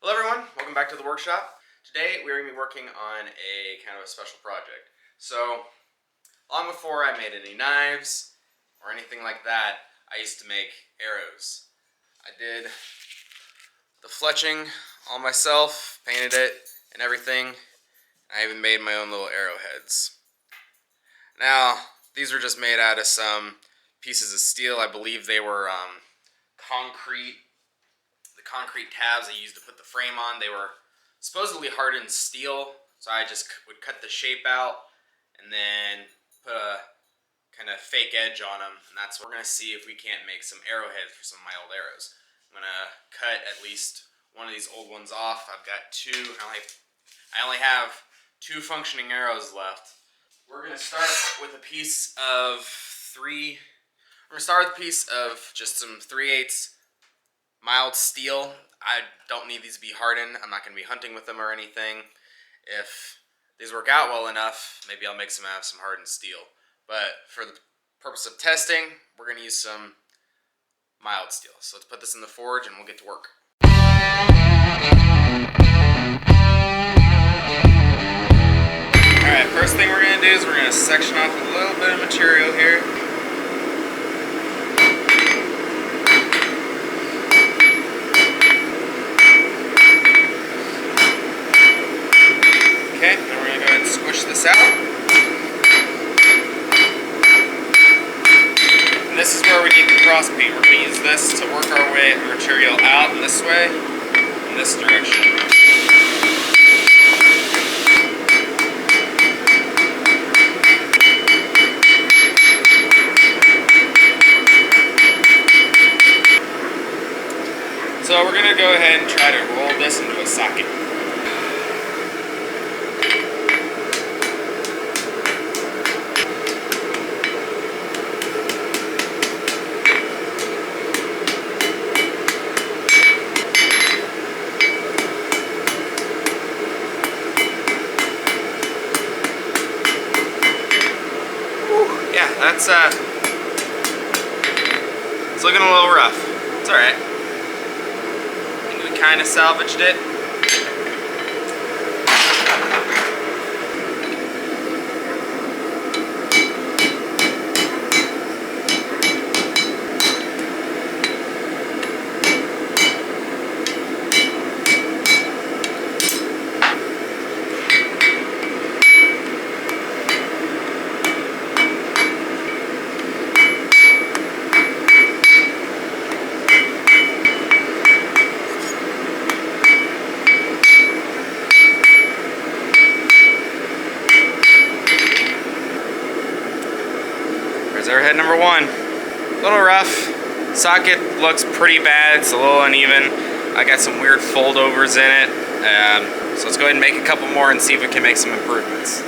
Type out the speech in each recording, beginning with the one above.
Hello everyone, welcome back to the workshop. Today we're going to be working on a kind of a special project. So, long before I made any knives or anything like that, I used to make arrows. I did the fletching all myself, painted it and everything. I even made my own little arrowheads. Now, these were just made out of some pieces of steel. I believe they were concrete tabs I used to put the frame on. They were supposedly hardened steel, so I just would cut the shape out and then put a kind of fake edge on them, and that's what we're going to see if we can't make some arrowheads for some of my old arrows. I'm going to cut at least one of these old ones off. I've got two. I only have two functioning arrows left. We're going to start with a piece of just some 3/8 mild steel. I don't need these to be hardened. I'm not going to be hunting with them or anything. If these work out well enough, maybe I'll make some out of some hardened steel. But for the purpose of testing, we're going to use some mild steel. So let's put this in the forge and we'll get to work. Alright, first thing we're going to do is we're going to section off a little bit of material here. Okay, then we're going to go ahead and squish this out. And this is where we need the cross beam. We're going to use this to work our way material out in this way, in this direction. So we're going to go ahead and try to roll this into a socket. Yeah, it's looking a little rough. It's alright. I think we kind of salvaged it. There's arrowhead number one. A little rough. Socket looks pretty bad. It's a little uneven. I got some weird foldovers in it. So let's go ahead and make a couple more and see if we can make some improvements.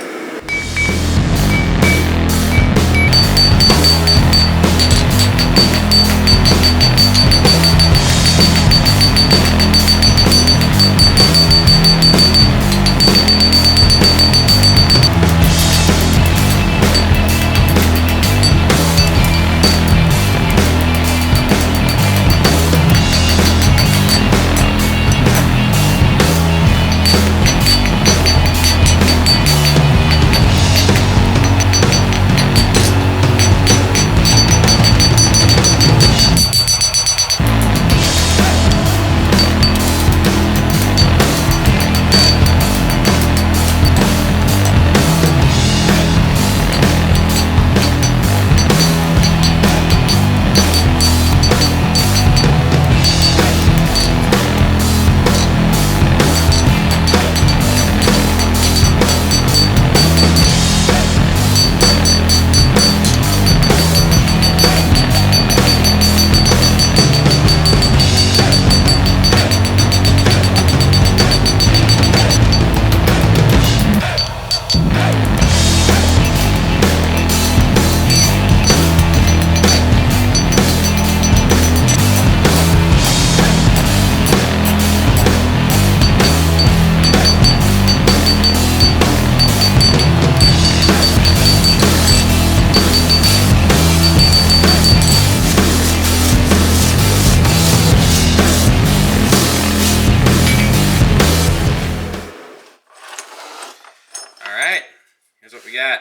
got?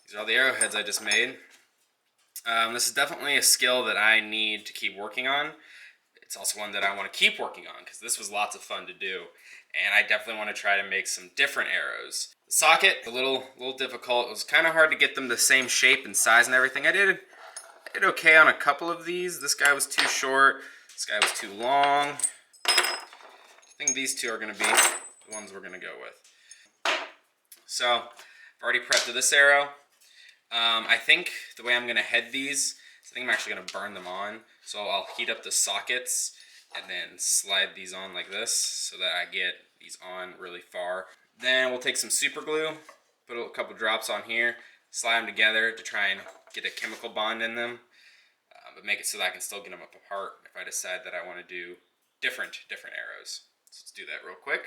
These are all the arrowheads I just made. This is definitely a skill that I need to keep working on. It's also one that I want to keep working on because this was lots of fun to do. And I definitely want to try to make some different arrows. The socket, a little difficult. It was kind of hard to get them the same shape and size and everything. I did okay on a couple of these. This guy was too short. This guy was too long. I think these two are going to be the ones we're going to go with. So, I've already prepped to this arrow. I think the way I'm going to head these, I think I'm actually going to burn them on. So I'll heat up the sockets and then slide these on like this so that I get these on really far. Then we'll take some super glue, put a couple drops on here, slide them together to try and get a chemical bond in them, but make it so that I can still get them up apart if I decide that I want to do different arrows. So let's do that real quick.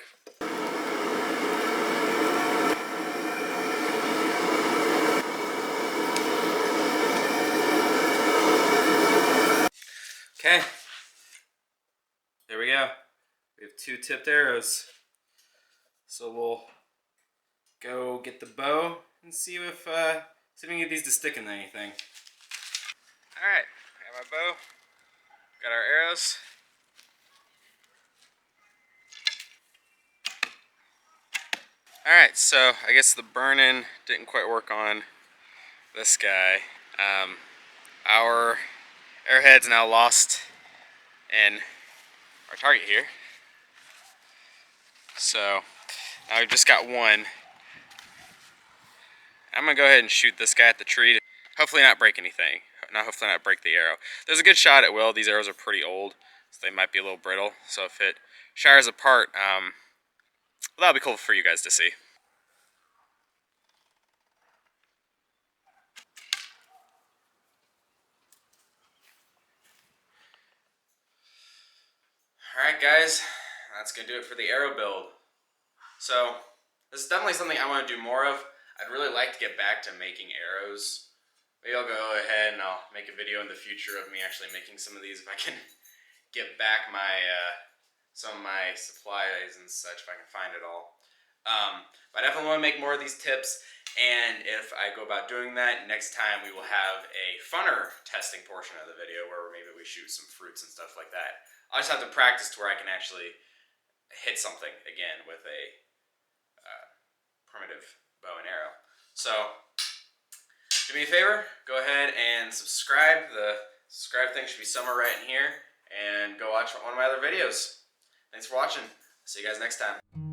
Okay, there we go. We have two tipped arrows. So we'll go get the bow and see if we can get these to stick in anything. Alright, got my bow, got our arrows. Alright, so I guess the burn-in didn't quite work on this guy. Our arrowhead's now lost in our target here. So now we've just got one. I'm gonna go ahead and shoot this guy at the tree to hopefully not break anything. Hopefully not break the arrow. There's a good shot it will. These arrows are pretty old, so they might be a little brittle. So if it shires apart, well, that'll be cool for you guys to see. Alright guys, that's going to do it for the arrow build. So, this is definitely something I want to do more of. I'd really like to get back to making arrows. Maybe I'll go ahead and I'll make a video in the future of me actually making some of these if I can get back my some of my supplies and such, if I can find it all. But I definitely want to make more of these tips, and if I go about doing that, next time we will have a funner testing portion of the video where maybe we shoot some fruits and stuff like that. I'll just have to practice to where I can actually hit something again with a primitive bow and arrow. So, do me a favor, go ahead and subscribe. The subscribe thing should be somewhere right in here, and go watch one of my other videos. Thanks for watching. See you guys next time.